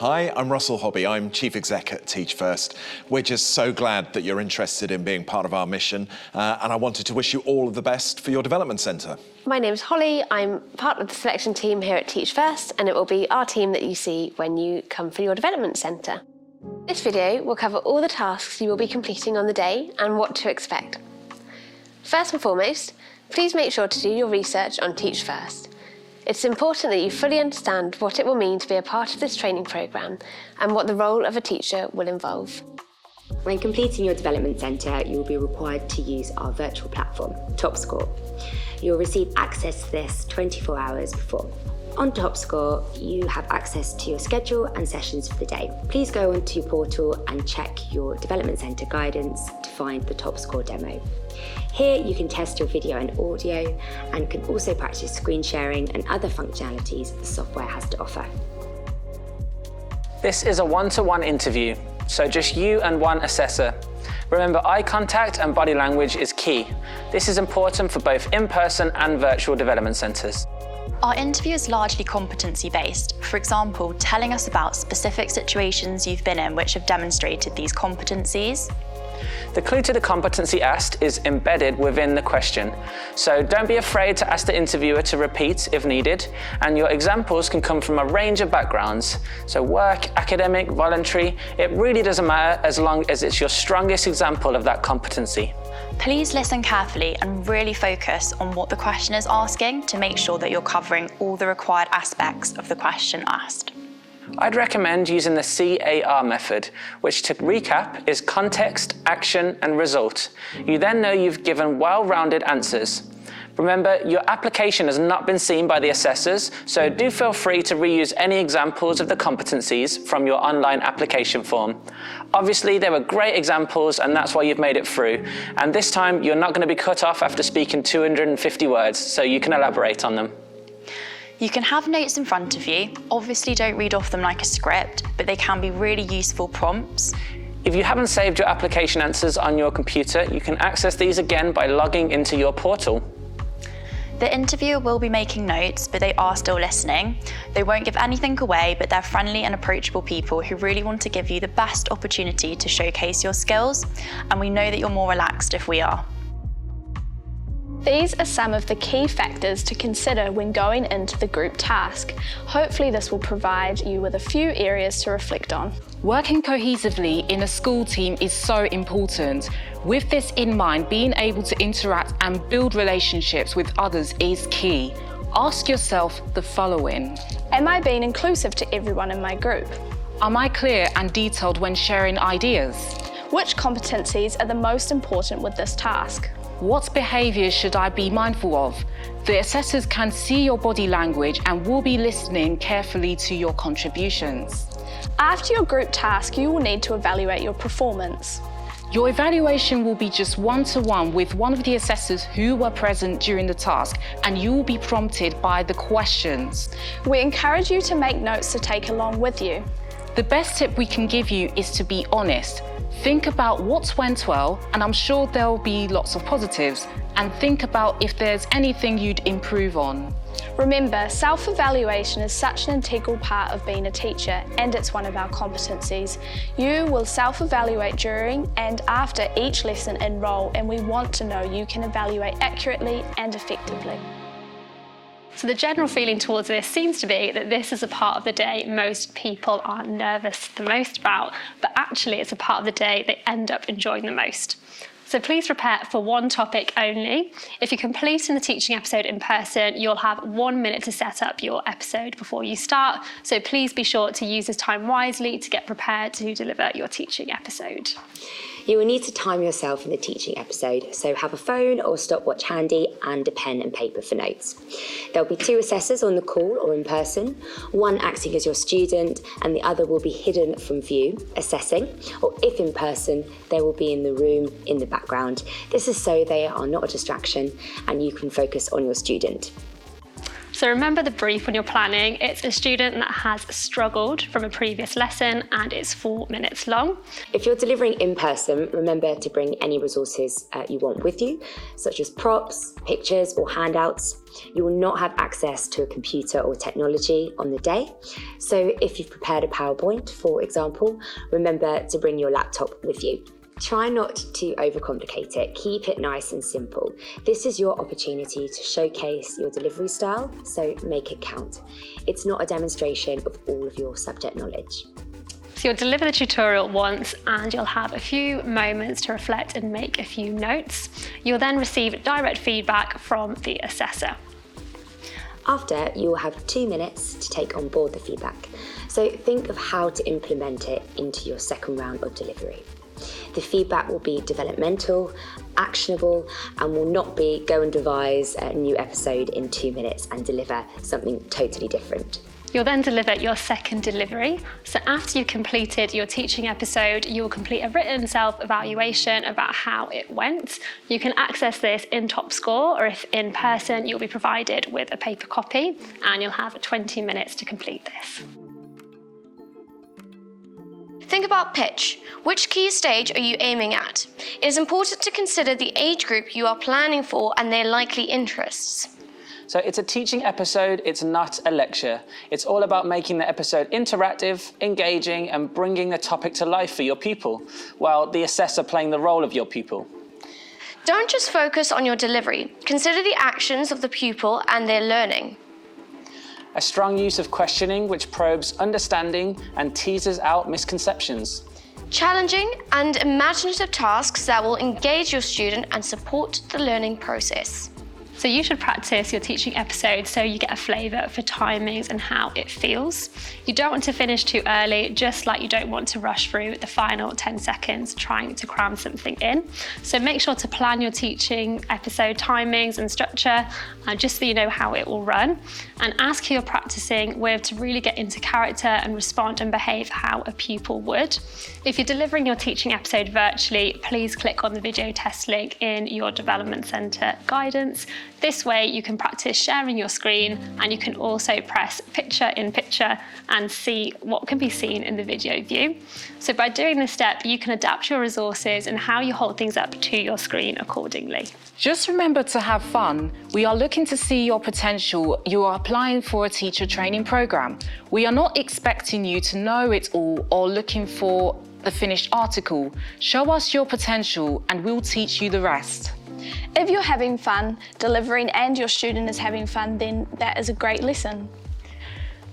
Hi, I'm Russell Hobby. I'm Chief Exec at Teach First. We're just so glad that you're interested in being part of our mission, and I wanted to wish you all of the best for your development centre. My name's Holly. I'm part of the selection team here at Teach First, and it will be our team that you see when you come for your development centre. This video will cover all the tasks you will be completing on the day and what to expect. First and foremost, please make sure to do your research on Teach First. It's important that you fully understand what it will mean to be a part of this training programme and what the role of a teacher will involve. When completing your development centre, you will be required to use our virtual platform, TopScore. You'll receive access to this 24 hours before. On TopScore, you have access to your schedule and sessions for the day. Please go onto your portal and check your development centre guidance to find the TopScore demo. Here you can test your video and audio and can also practice screen sharing and other functionalities the software has to offer. This is a one-to-one interview, so just you and one assessor. Remember, eye contact and body language is key. This is important for both in-person and virtual development centres. Our interview is largely competency-based, for example, telling us about specific situations you've been in which have demonstrated these competencies. The clue to the competency asked is embedded within the question, so don't be afraid to ask the interviewer to repeat if needed, and your examples can come from a range of backgrounds, so work, academic, voluntary, it really doesn't matter as long as it's your strongest example of that competency. Please listen carefully and really focus on what the question is asking to make sure that you're covering all the required aspects of the question asked. I'd recommend using the CAR method, which to recap is context, action and result. You then know you've given well-rounded answers. Remember, your application has not been seen by the assessors, so do feel free to reuse any examples of the competencies from your online application form. Obviously, they were great examples and that's why you've made it through. And this time, you're not going to be cut off after speaking 250 words, so you can elaborate on them. You can have notes in front of you. Obviously, don't read off them like a script, but they can be really useful prompts. If you haven't saved your application answers on your computer, you can access these again by logging into your portal. The interviewer will be making notes, but they are still listening. They won't give anything away, but they're friendly and approachable people who really want to give you the best opportunity to showcase your skills, and we know that you're more relaxed if we are. These are some of the key factors to consider when going into the group task. Hopefully this will provide you with a few areas to reflect on. Working cohesively in a school team is so important. With this in mind, being able to interact and build relationships with others is key. Ask yourself the following. Am I being inclusive to everyone in my group? Am I clear and detailed when sharing ideas? Which competencies are the most important with this task? What behaviours should I be mindful of? The assessors can see your body language and will be listening carefully to your contributions. After your group task, you will need to evaluate your performance. Your evaluation will be just one-to-one with one of the assessors who were present during the task, and you will be prompted by the questions. We encourage you to make notes to take along with you. The best tip we can give you is to be honest. Think about what went well, and I'm sure there'll be lots of positives, and think about if there's anything you'd improve on. Remember, self-evaluation is such an integral part of being a teacher, and it's one of our competencies. You will self-evaluate during and after each lesson and role, and we want to know you can evaluate accurately and effectively. So the general feeling towards this seems to be that this is a part of the day most people are nervous the most about, but actually it's a part of the day they end up enjoying the most. So please prepare for one topic only. If you're completing the teaching episode in person, you'll have 1 minute to set up your episode before you start. So please be sure to use this time wisely to get prepared to deliver your teaching episode. You will need to time yourself in the teaching episode, so have a phone or stopwatch handy and a pen and paper for notes. There'll be 2 assessors on the call or in person, one acting as your student and the other will be hidden from view, assessing, or if in person, they will be in the room in the background. This is so they are not a distraction and you can focus on your student. So remember the brief when you're planning. It's a student that has struggled from a previous lesson and it's 4 minutes long. If you're delivering in person, remember to bring any resources you want with you, such as props, pictures or handouts. You will not have access to a computer or technology on the day. So if you've prepared a PowerPoint, for example, remember to bring your laptop with you. Try not to overcomplicate it. Keep it nice and simple. This is your opportunity to showcase your delivery style, so make it count. It's not a demonstration of all of your subject knowledge. So you'll deliver the tutorial once and you'll have a few moments to reflect and make a few notes. You'll then receive direct feedback from the assessor. After, you will have 2 minutes to take on board the feedback. So think of how to implement it into your second round of delivery. The feedback will be developmental, actionable, and will not be go and devise a new episode in 2 minutes and deliver something totally different. You'll then deliver your second delivery. So after you've completed your teaching episode, you will complete a written self-evaluation about how it went. You can access this in TopScore, or if in person, you'll be provided with a paper copy and you'll have 20 minutes to complete this. Think about pitch. Which key stage are you aiming at? It is important to consider the age group you are planning for and their likely interests. So it's a teaching episode, it's not a lecture. It's all about making the episode interactive, engaging, and bringing the topic to life for your pupil, while the assessor playing the role of your pupil. Don't just focus on your delivery. Consider the actions of the pupil and their learning. A strong use of questioning which probes understanding and teases out misconceptions. Challenging and imaginative tasks that will engage your student and support the learning process. So you should practice your teaching episode so you get a flavour for timings and how it feels. You don't want to finish too early, just like you don't want to rush through the final 10 seconds trying to cram something in. So make sure to plan your teaching episode timings and structure, just so you know how it will run. And ask who you're practicing with to really get into character and respond and behave how a pupil would. If you're delivering your teaching episode virtually, please click on the video test link in your Development Centre guidance. This way you can practice sharing your screen and you can also press picture in picture and see what can be seen in the video view. So by doing this step, you can adapt your resources and how you hold things up to your screen accordingly. Just remember to have fun. We are looking to see your potential. You are applying for a teacher training program. We are not expecting you to know it all or looking for the finished article. Show us your potential and we'll teach you the rest. If you're having fun delivering and your student is having fun, then that is a great lesson.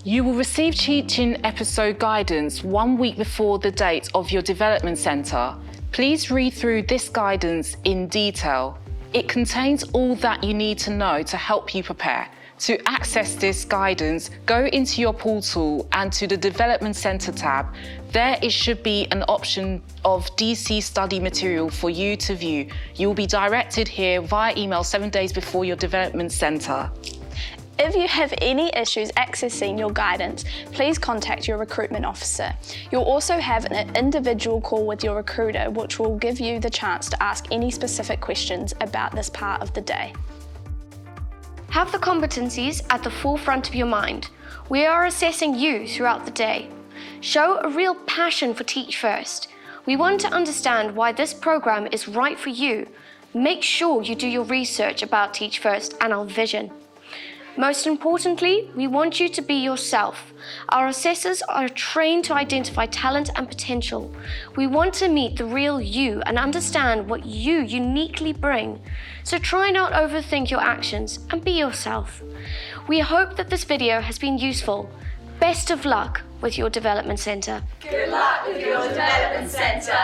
You will receive teaching episode guidance 1 week before the date of your development centre. Please read through this guidance in detail. It contains all that you need to know to help you prepare. To access this guidance, go into your portal and to the Development Centre tab. There it should be an option of DC study material for you to view. You will be directed here via email 7 days before your Development Centre. If you have any issues accessing your guidance, please contact your recruitment officer. You'll also have an individual call with your recruiter, which will give you the chance to ask any specific questions about this part of the day. Have the competencies at the forefront of your mind. We are assessing you throughout the day. Show a real passion for Teach First. We want to understand why this program is right for you. Make sure you do your research about Teach First and our vision. Most importantly, we want you to be yourself. Our assessors are trained to identify talent and potential. We want to meet the real you and understand what you uniquely bring. So try not overthink your actions and be yourself. We hope that this video has been useful. Best of luck with your Development Centre. Good luck with your Development Centre.